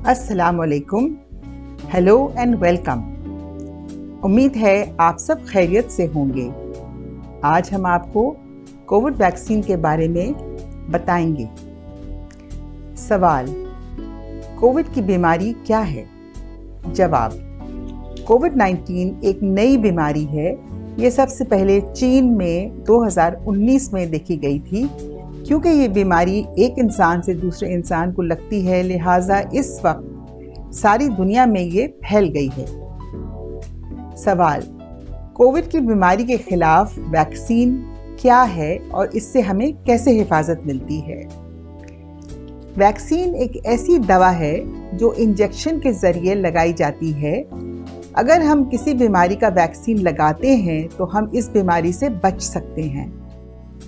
अस्सलाम वालेकुम, hello and welcome. उम्मीद है आप सब खैरियत से होंगे। आज हम आपको कोविड वैक्सीन के बारे में बताएंगे। सवाल: कोविड की बीमारी क्या है? जवाब: कोविड-19 एक नई बीमारी है। ये सबसे पहले चीन में 2019 में देखी गई थी। क्योंकि ये बीमारी एक इंसान से दूसरे इंसान को लगती है, लिहाजा इस वक्त सारी दुनिया में ये फैल गई है। सवाल: कोविड की बीमारी के खिलाफ वैक्सीन क्या है और इससे हमें कैसे हिफाजत मिलती है? वैक्सीन एक ऐसी दवा है जो इंजेक्शन के जरिए लगाई जाती है। अगर हम किसी बीमारी का वैक्सीन लगाते हैं तो हम इस बीमारी से बच सकते हैं।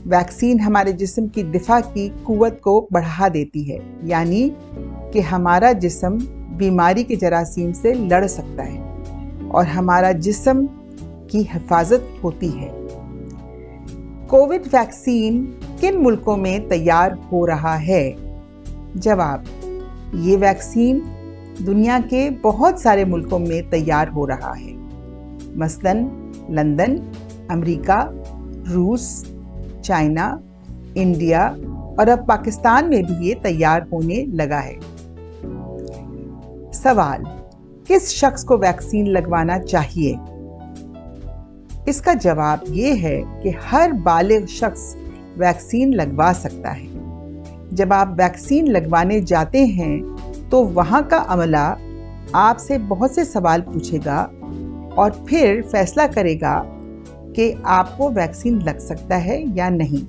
वैक्सीन हमारे जिस्म की दिफा की कुव्वत को बढ़ा देती है, यानी कि हमारा जिस्म बीमारी के जरासीम से लड़ सकता है और हमारा जिस्म की हिफाजत होती है। कोविड वैक्सीन किन मुल्कों में तैयार हो रहा है? जवाब: ये वैक्सीन दुनिया के बहुत सारे मुल्कों में तैयार हो रहा है, मसलन लंदन, अमेरिका, रूस, चाइना, इंडिया और अब पाकिस्तान में भी ये तैयार होने लगा है। सवाल: किस शख्स को वैक्सीन लगवाना चाहिए? इसका जवाब ये है कि हर बालिग शख्स वैक्सीन लगवा सकता है। जब आप वैक्सीन लगवाने जाते हैं तो वहाँ का अमला आपसे बहुत से सवाल पूछेगा और फिर फैसला करेगा कि आपको वैक्सीन लग सकता है या नहीं।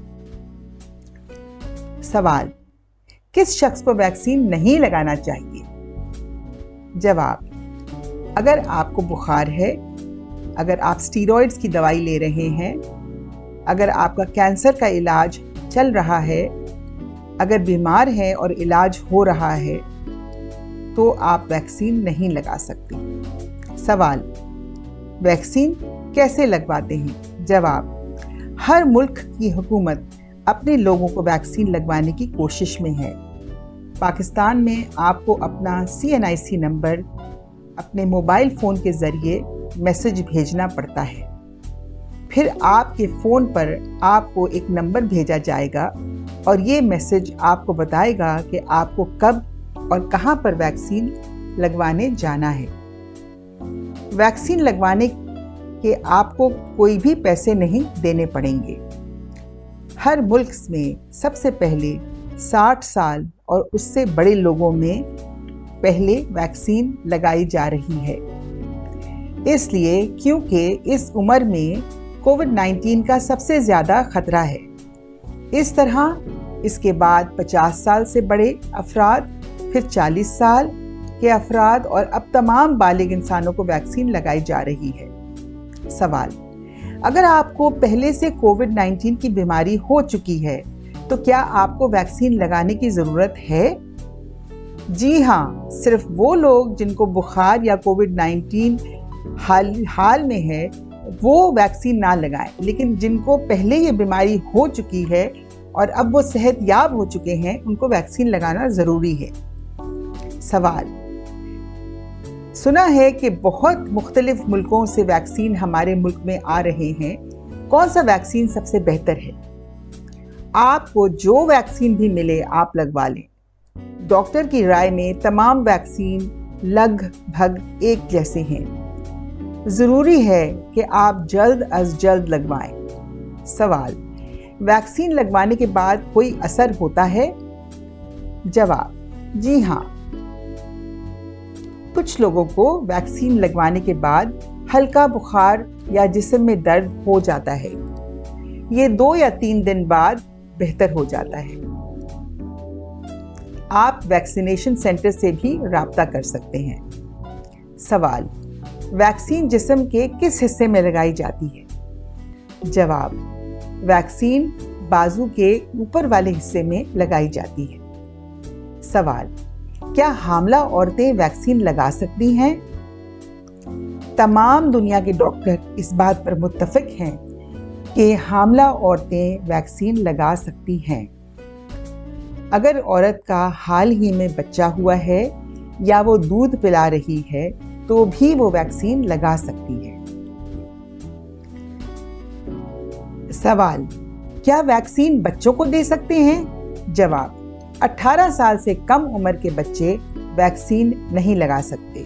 सवाल: किस शख्स को वैक्सीन नहीं लगाना चाहिए? जवाब: अगर आपको बुखार है, अगर आप स्टीरॉइड्स की दवाई ले रहे हैं, अगर आपका कैंसर का इलाज चल रहा है, अगर बीमार हैं और इलाज हो रहा है तो आप वैक्सीन नहीं लगा सकते। सवाल: वैक्सीन कैसे लगवाते हैं? जवाब: हर मुल्क की हुकूमत अपने लोगों को वैक्सीन लगवाने की कोशिश में है। पाकिस्तान में आपको अपना CNIC नंबर अपने मोबाइल फ़ोन के ज़रिए मैसेज भेजना पड़ता है। फिर आपके फ़ोन पर आपको एक नंबर भेजा जाएगा और ये मैसेज आपको बताएगा कि आपको कब और कहाँ पर वैक्सीन लगवाने जाना है। वैक्सीन लगवाने कि आपको कोई भी पैसे नहीं देने पड़ेंगे। हर मुल्क में सबसे पहले 60 साल और उससे बड़े लोगों में पहले वैक्सीन लगाई जा रही है, इसलिए क्योंकि इस उम्र में कोविड-19 का सबसे ज़्यादा खतरा है। इस तरह इसके बाद 50 साल से बड़े अफराद, फिर 40 साल के अफराद और अब तमाम बालिग इंसानों को वैक्सीन लगाई जा रही है। सवाल: अगर आपको पहले से कोविड-19 की बीमारी हो चुकी है तो क्या आपको वैक्सीन लगाने की ज़रूरत है? जी हाँ, सिर्फ वो लोग जिनको बुखार या कोविड-19 हाल में है वो वैक्सीन ना लगाएं, लेकिन जिनको पहले ये बीमारी हो चुकी है और अब वो सेहतयाब हो चुके हैं उनको वैक्सीन लगाना ज़रूरी है। सवाल: सुना है कि बहुत मुख्तलिफ मुल्कों से वैक्सीन हमारे मुल्क में आ रहे हैं। कौन सा वैक्सीन सबसे बेहतर है? आपको जो वैक्सीन भी मिले आप लगवा लें। डॉक्टर की राय में तमाम वैक्सीन लगभग एक जैसे हैं। ज़रूरी है कि आप जल्द अज जल्द लगवाएं। सवाल: वैक्सीन लगवाने के बाद कोई असर होता है? जवाब: जी हाँ, कुछ लोगों को वैक्सीन लगवाने के बाद हल्का बुखार या जिस्म में दर्द हो जाता है। ये 2 या 3 दिन बाद बेहतर हो जाता है। आप वैक्सीनेशन सेंटर से भी राब्ता कर सकते हैं। सवाल: वैक्सीन जिस्म के किस हिस्से में लगाई जाती है? जवाब: वैक्सीन बाजू के ऊपर वाले हिस्से में लगाई जाती है। सवाल: क्या हामला औरतें वैक्सीन लगा सकती हैं? तमाम दुनिया के डॉक्टर इस बात पर मुत्तफिक हैं कि हामला औरतें वैक्सीन लगा सकती हैं। अगर औरत का हाल ही में बच्चा हुआ है या वो दूध पिला रही है तो भी वो वैक्सीन लगा सकती है। सवाल, क्या वैक्सीन बच्चों को दे सकते हैं? जवाब, 18 साल से कम उम्र के बच्चे वैक्सीन नहीं लगा सकते।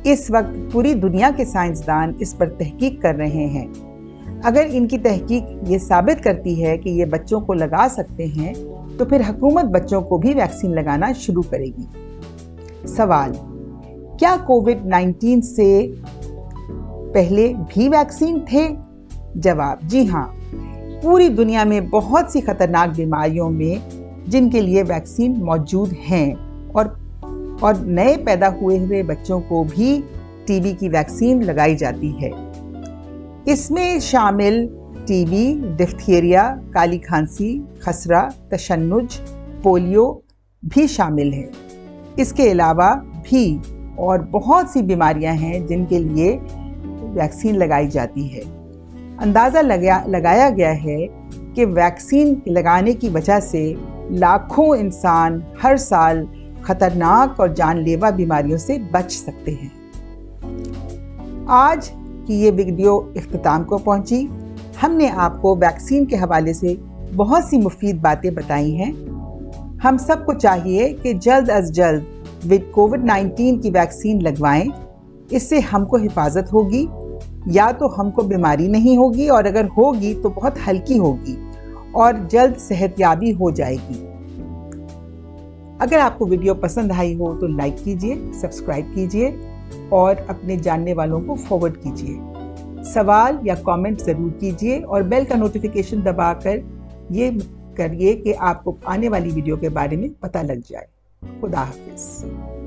इस वक्त पूरी दुनिया के साइंसदान इस पर तहकीक कर रहे हैं। अगर इनकी तहकीक ये साबित करती है कि ये बच्चों को लगा सकते हैं तो फिर हुकूमत बच्चों को भी वैक्सीन लगाना शुरू करेगी। सवाल, क्या कोविड-19 से पहले भी वैक्सीन थे? जवाब, जी हाँ। पूरी दुनिया में बहुत सी खतरनाक बीमारियों में जिनके लिए वैक्सीन मौजूद हैं और नए पैदा हुए बच्चों को भी टीबी की वैक्सीन लगाई जाती है। इसमें शामिल टीबी, डिफ्थीरिया, काली खांसी, खसरा, तशन्नुज, पोलियो भी शामिल है। इसके अलावा भी और बहुत सी बीमारियां हैं जिनके लिए वैक्सीन लगाई जाती है। अंदाज़ा लगाया गया है कि वैक्सीन लगाने की वजह से लाखों इंसान हर साल खतरनाक और जानलेवा बीमारियों से बच सकते हैं। आज की ये वीडियो इख्तिताम को पहुंची। हमने आपको वैक्सीन के हवाले से बहुत सी मुफीद बातें बताई हैं। हम सबको चाहिए कि जल्द अज जल्द कोविड-19 की वैक्सीन लगवाएं। इससे हमको हिफाजत होगी, या तो हमको बीमारी नहीं होगी, और अगर होगी तो बहुत हल्की होगी और जल्द सेहतयाबी हो जाएगी। अगर आपको वीडियो पसंद आई हो तो लाइक कीजिए, सब्सक्राइब कीजिए और अपने जानने वालों को फॉरवर्ड कीजिए। सवाल या कमेंट ज़रूर कीजिए और बेल का नोटिफिकेशन दबाकर ये करिए कि आपको आने वाली वीडियो के बारे में पता लग जाए। खुदा हाफिज़।